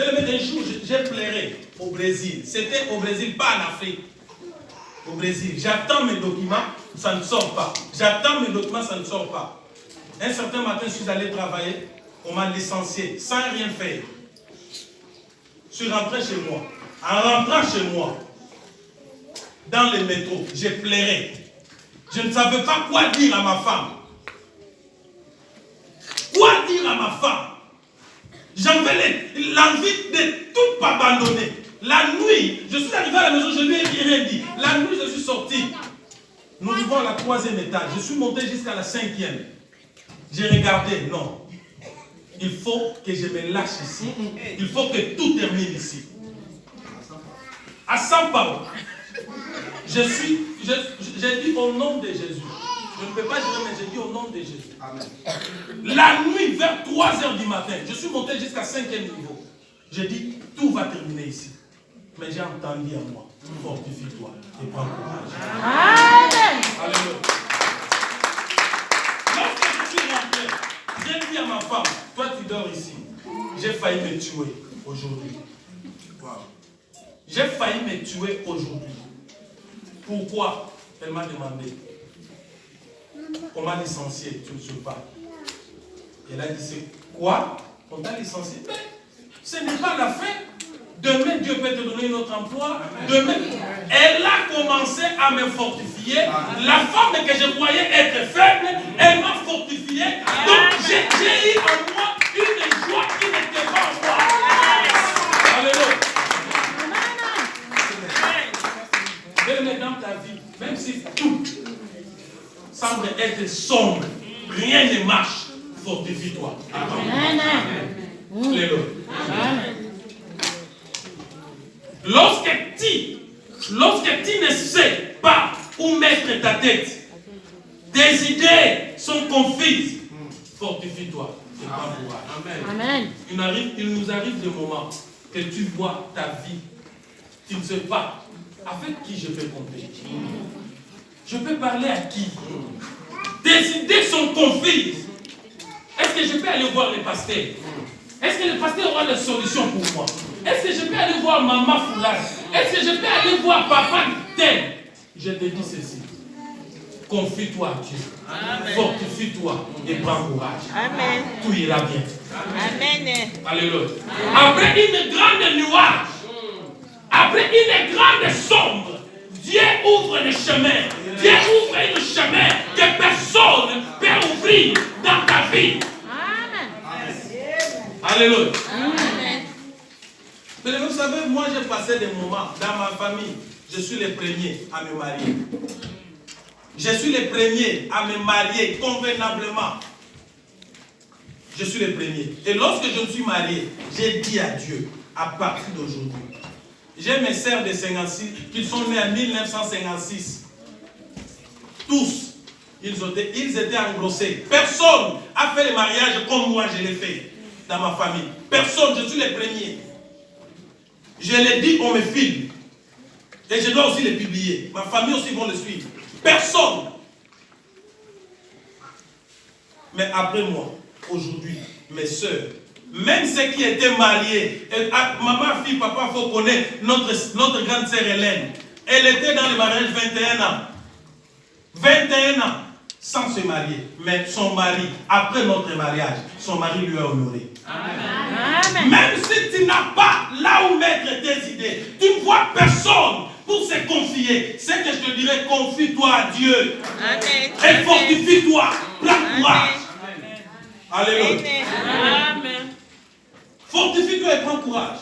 Un jour, j'ai pleuré au Brésil. C'était au Brésil, pas en Afrique. Au Brésil. J'attends mes documents, ça ne sort pas. J'attends mes documents, ça ne sort pas. Un certain matin, je suis allé travailler. On m'a licencié, sans rien faire. Je suis rentré chez moi. En rentrant chez moi, dans le métro, j'ai pleuré. Je ne savais pas quoi dire à ma femme. Quoi dire à ma femme? J'avais l'envie de tout abandonner. La nuit, je suis arrivé à la maison, je lui ai rien dit. La nuit, je suis sorti. Nous vivons à la 3e étage. Je suis monté jusqu'à la 5e. J'ai regardé, non. Il faut que je me lâche ici. Il faut que tout termine ici. À 100 paroles. J'ai dit au nom de Jésus. Je ne peux pas dire, mais j'ai dit au nom de Jésus. Amen. La nuit, vers 3 h du matin, je suis monté jusqu'à 5e niveau. J'ai dit, tout va terminer ici. Mais j'ai entendu à moi, fortifie-toi et prends courage. Amen. Alléluia. Lorsque je suis rentré, j'ai dit à ma femme, toi tu dors ici. J'ai failli me tuer aujourd'hui. Wow. J'ai failli me tuer aujourd'hui. Pourquoi? Elle m'a demandé. On m'a licencié, tu ne sais pas. Elle a dit, c'est quoi? On t'a licencié? Mais ce n'est pas la fin. Demain, Dieu peut te donner un autre emploi. Demain, elle a commencé à me fortifier. La femme que je croyais être faible, elle m'a fortifié. Donc, j'ai eu en moi une joie qui n'était pas en moi. Alléluia. Même dans ta vie, même si tout semble être sombre, rien ne marche, fortifie-toi. Amen. Alléluia. Lorsque tu ne sais pas où mettre ta tête, tes idées sont confuses, fortifie-toi. Amen. Il nous arrive des moments que tu vois ta vie, tu ne sais pas avec qui je peux compter. Je peux parler à qui? Tes idées sont confuses. Est-ce que je peux aller voir les pasteurs? Est-ce que le pasteur aura la solution pour moi? Est-ce que je peux aller voir maman Foulard? Est-ce que je peux aller voir papa tel? Je te dis ceci. Confie-toi à Dieu. Amen. Fortifie-toi et prends courage. Amen. Tout ira bien. Amen. Alléluia. Après une grande nuage, après une grande sombre, Dieu ouvre le chemin. Dieu ouvre un chemin que personne ne peut ouvrir dans ta vie. Amen. Alléluia. Amen. Mais vous savez, moi j'ai passé des moments dans ma famille. Je suis le premier à me marier. Je suis le premier à me marier convenablement. Je suis le premier. Et lorsque je me suis marié, j'ai dit à Dieu, à partir d'aujourd'hui, j'ai mes sœurs de 56 qui sont nées en 1956. Tous, ils étaient engrossés. Personne n'a fait le mariage comme moi je l'ai fait dans ma famille. Personne, je suis le premier. Je l'ai dit, on me filme. Et je dois aussi le publier. Ma famille aussi vont le suivre. Personne. Mais après moi, aujourd'hui, mes soeurs, même ceux qui étaient mariés, maman, fille, papa, il faut connaître notre grande sœur Hélène. Elle était dans le mariage 21 ans. 21 ans sans se marier. Mais son mari, après notre mariage, son mari lui a honoré. Amen. Même si tu n'as pas là où mettre tes idées, tu ne vois personne pour se confier. C'est que je te dirais, confie-toi à Dieu. Amen. Et fortifie-toi. Prends courage. Alléluia. Amen. Fortifie-toi et prends courage.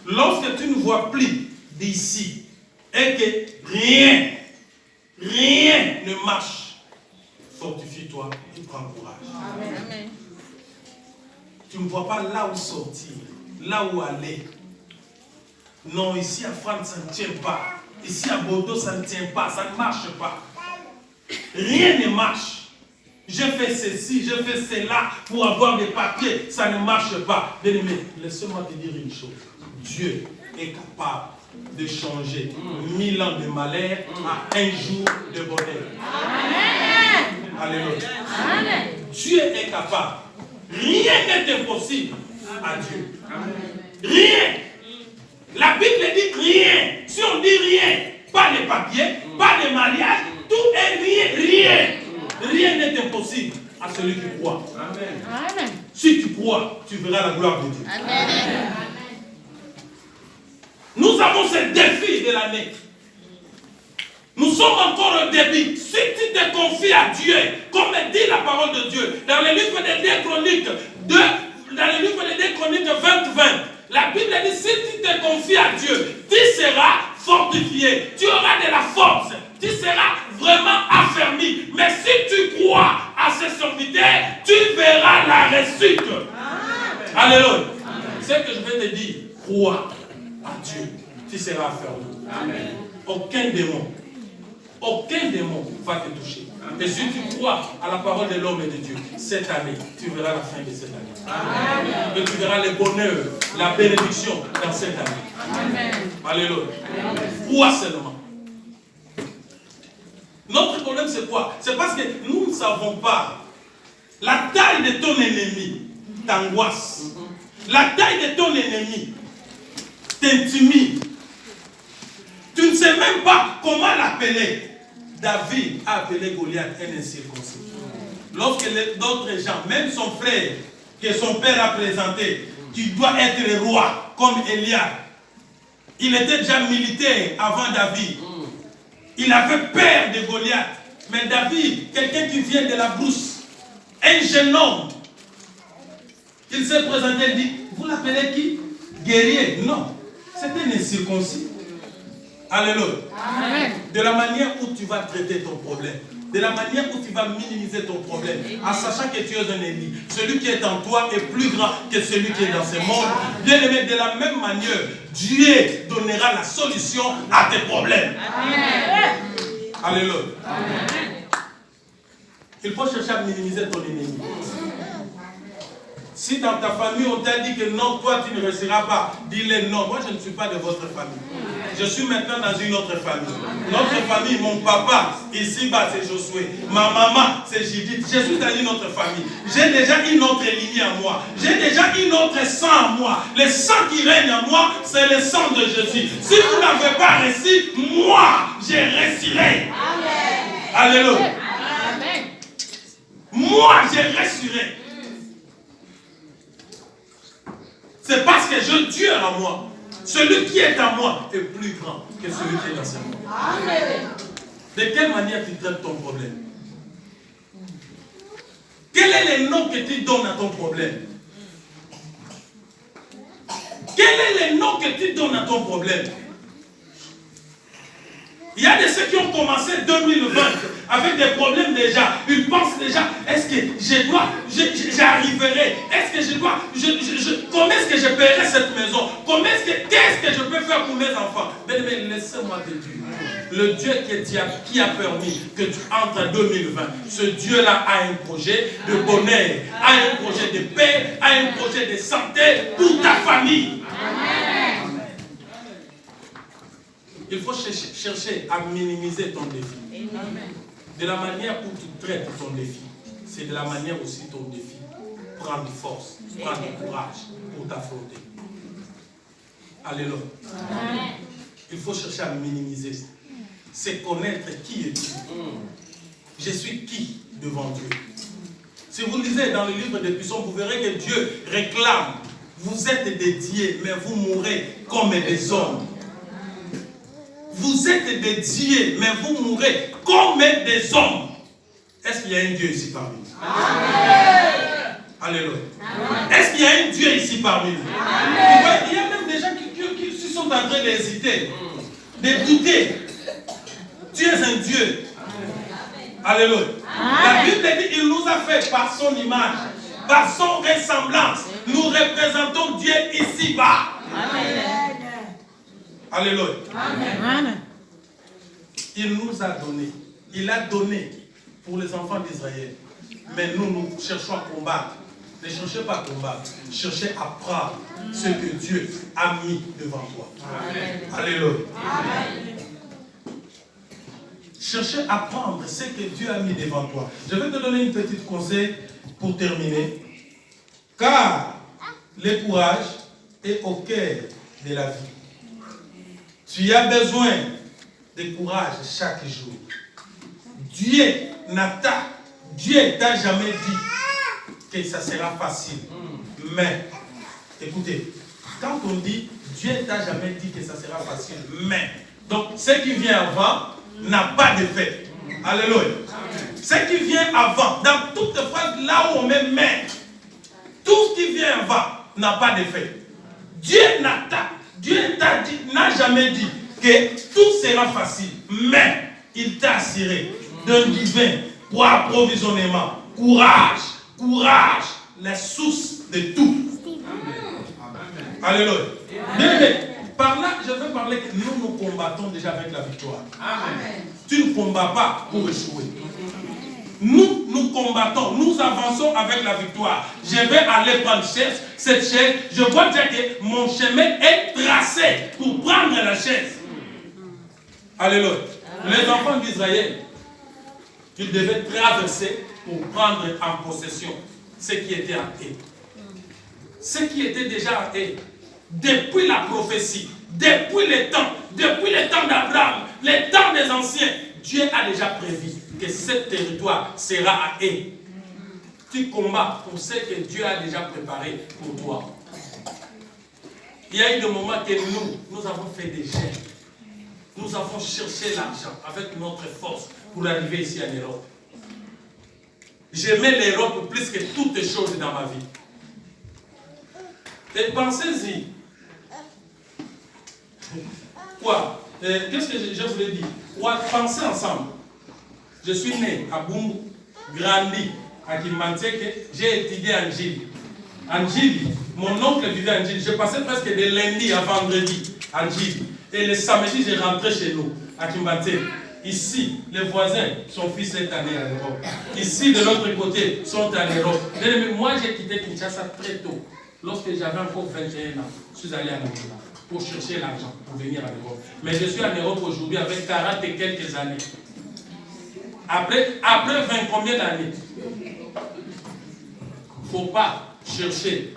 Lorsque tu ne vois plus d'ici et que rien ne marche, fortifie-toi et prends courage. Amen. Tu ne vois pas là où sortir, là où aller. Non, ici à France, ça ne tient pas. Ici à Bordeaux, ça ne tient pas, ça ne marche pas. Rien ne marche. Je fais ceci, je fais cela pour avoir des papiers, ça ne marche pas. Bien-aimé, laisse-moi te dire une chose. Dieu est capable de changer 1000 ans de malheur à un jour de bonheur. Amen. Alléluia. Amen. Dieu est capable Rien n'est impossible à Dieu. Rien. La Bible dit rien. Si on dit rien, pas les papiers, pas les mariages, tout est rien. Rien. Rien n'est impossible à celui qui croit. Amen. Si tu crois, tu verras la gloire de Dieu. Amen. Nous avons ce défi de l'année. Nous sommes encore au début. Si tu te confies à Dieu, comme dit la parole de Dieu, dans le livre des 2 Chroniques, dans le livre des 2 Chroniques 20, la Bible dit, si tu te confies à Dieu, tu seras fortifié, tu auras de la force, tu seras vraiment affermi. Mais si tu crois à ses serviteurs, tu verras la réussite. Alléluia. C'est ce que je vais te dire. Crois à Dieu, tu seras affermi. Amen. Aucun démon va te toucher. Et si tu crois à la parole de l'homme et de Dieu, cette année, tu verras la fin de cette année. Amen. Et tu verras le bonheur, la bénédiction dans cette année. Amen. Alléluia. Crois seulement. Notre problème, c'est quoi? C'est parce que nous ne savons pas la taille de ton ennemi t'angoisse. La taille de ton ennemi t'intimide. Tu ne sais même pas comment l'appeler. David a appelé Goliath un incirconcis. Lorsque d'autres gens, même son frère, que son père a présenté, tu dois être roi comme Eliab. Il était déjà militaire avant David. Il avait peur de Goliath. Mais David, quelqu'un qui vient de la brousse, un jeune homme, il s'est présenté et dit, vous l'appelez qui? Guerrier. Non, c'était un incirconcis. Alléluia. Amen. De la manière où tu vas traiter ton problème, de la manière où tu vas minimiser ton problème, en sachant que tu es un ennemi. Celui qui est en toi est plus grand que celui qui est dans ce monde. Bien aimé, de la même manière, Dieu donnera la solution à tes problèmes. Amen. Alléluia. Amen. Il faut chercher à minimiser ton ennemi. Si dans ta famille on t'a dit que non, toi tu ne réussiras pas, dis-le non. Moi je ne suis pas de votre famille. Je suis maintenant dans une autre famille. Notre famille, mon papa, ici-bas c'est Josué. Ma maman c'est Judith. Je suis dans une autre famille. J'ai déjà une autre lignée à moi. J'ai déjà une autre sang à moi. Le sang qui règne à moi, c'est le sang de Jésus. Si vous n'avez pas réussi, moi, je réussirai. Amen. Alléluia. Amen. Moi, je réussirai. C'est parce que Dieu est en moi. Celui qui est en moi est plus grand que celui qui est dans ce monde. Amen. De quelle manière tu traites ton problème? Quel est le nom que tu donnes à ton problème? Quel est le nom que tu donnes à ton problème? Il y a de ceux qui ont commencé 2020 avec des problèmes déjà. Ils pensent déjà, est-ce que j'arriverai? Est-ce que je dois, comment est-ce que je paierai cette maison? Qu'est-ce que je peux faire pour mes enfants? Mais laissez-moi te dire, le Dieu qui a permis que tu entres en 2020, ce Dieu-là a un projet de bonheur, a un projet de paix, a un projet de santé pour ta famille. Amen. Il faut chercher à minimiser ton défi. Amen. De la manière où tu traites ton défi, c'est de la manière aussi ton défi prend de force, prend de courage pour t'affronter. Alléluia. Amen. Il faut chercher à minimiser. C'est connaître qui es-tu. Je suis qui devant Dieu. Si vous lisez dans le livre des Psaumes, vous verrez que Dieu réclame. Vous êtes des dieux, mais vous mourrez comme des hommes. Vous êtes des dieux, mais vous mourrez comme des hommes. Est-ce qu'il y a un Dieu ici parmi nous? Amen. Alléluia. Est-ce qu'il y a un Dieu ici parmi nous? Amen. Il y a même des gens qui sont en train d'hésiter, de douter. Tu es un Dieu. Amen. Alléluia. La Bible dit qu'il nous a fait par son image, par son ressemblance. Nous représentons Dieu ici-bas. Amen. Alléluia. Amen. Il nous a donné. Il a donné pour les enfants d'Israël. Mais nous cherchons à combattre. Ne cherchez pas à combattre. Cherchez à prendre ce que Dieu a mis devant toi. Amen. Alléluia. Amen. Cherchez à prendre ce que Dieu a mis devant toi. Je vais te donner une petite conseil pour terminer. Car le courage est au cœur de la vie. Tu as besoin de courage chaque jour. Dieu t'a jamais dit que ça sera facile. Mais, écoutez, quand on dit Dieu t'a jamais dit que ça sera facile, mais, donc ce qui vient avant n'a pas d'effet. Alléluia. Ce qui vient avant, dans toute phrase là où on met mais, tout ce qui vient avant n'a pas d'effet. Dieu n'a jamais dit que tout sera facile, mais il t'a assuré d'un divin pour approvisionnement, courage, la source de tout. Alléluia. Mais, par là, je veux parler que nous combattons déjà avec la victoire. Amen. Tu ne combats pas pour échouer. Nous combattons, nous avançons avec la victoire. Je vais aller prendre cette chaise. Je vois déjà que mon chemin est tracé pour prendre la chaise. Alléluia. Les enfants d'Israël, ils devaient traverser pour prendre en possession ce qui était à eux. Ce qui était déjà à eux. Depuis la prophétie, depuis le temps d'Abraham, les temps des anciens, Dieu a déjà prévu que ce territoire sera à eux. Tu combats pour ce que Dieu a déjà préparé pour toi. Il y a eu des moments que nous avons fait des gènes. Nous avons cherché l'argent avec notre force pour arriver ici en Europe. J'aimais l'Europe plus que toutes les choses dans ma vie. Et pensez-y. Quoi? Qu'est-ce que je voulais dire? Pensez ensemble. Je suis né à Bumbu, grandi à Kimbanteke, j'ai étudié en Gili. En Gili, mon oncle vivait en Gili. Je passais presque de lundi à vendredi en Gili. Et le samedi, je rentrais chez nous, à Kimbanteke. Ici, les voisins, son fils est allé en Europe. Ici, de l'autre côté, sont en Europe. Moi, j'ai quitté Kinshasa très tôt. Lorsque j'avais encore 21 ans, je suis allé en Angola pour chercher l'argent, pour venir en Europe. Mais je suis en Europe aujourd'hui avec 40 et quelques années. Après 20 combien d'années? Il ne faut pas chercher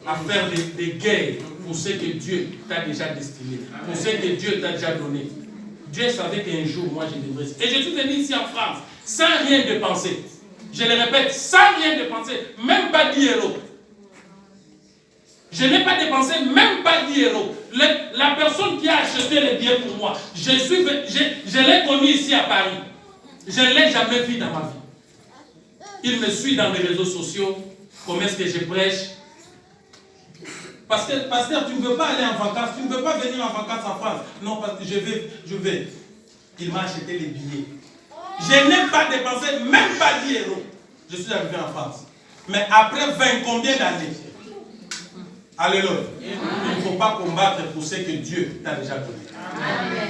à faire des guerres pour ce que Dieu t'a déjà destiné, pour ce que Dieu t'a déjà donné. Dieu savait qu'un jour, moi, je devrais. Et je suis venu ici en France, sans rien dépenser. Je le répète, sans rien dépenser, même pas 10 euros. Je n'ai pas dépensé même pas 10 euros. La personne qui a acheté les billets pour moi, je l'ai connu ici à Paris. Je ne l'ai jamais vu dans ma vie. Il me suit dans les réseaux sociaux. Comment est-ce que je prêche? Parce que, pasteur, tu ne veux pas aller en vacances. Tu ne veux pas venir en vacances en France. Non, parce que je vais. Il m'a acheté les billets. Je n'ai pas dépensé même pas 10 euros. Je suis arrivé en France. Mais après 20 combien d'années? Alléluia. Il ne faut pas combattre pour ce que Dieu t'a déjà donné. Amen.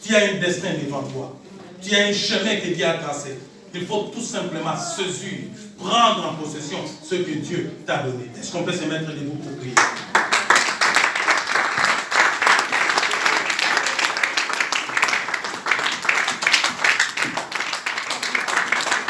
Tu as un destin devant toi. Tu as un chemin que Dieu a tracé. Il faut tout simplement saisir, prendre en possession ce que Dieu t'a donné. Est-ce qu'on peut se mettre debout pour prier?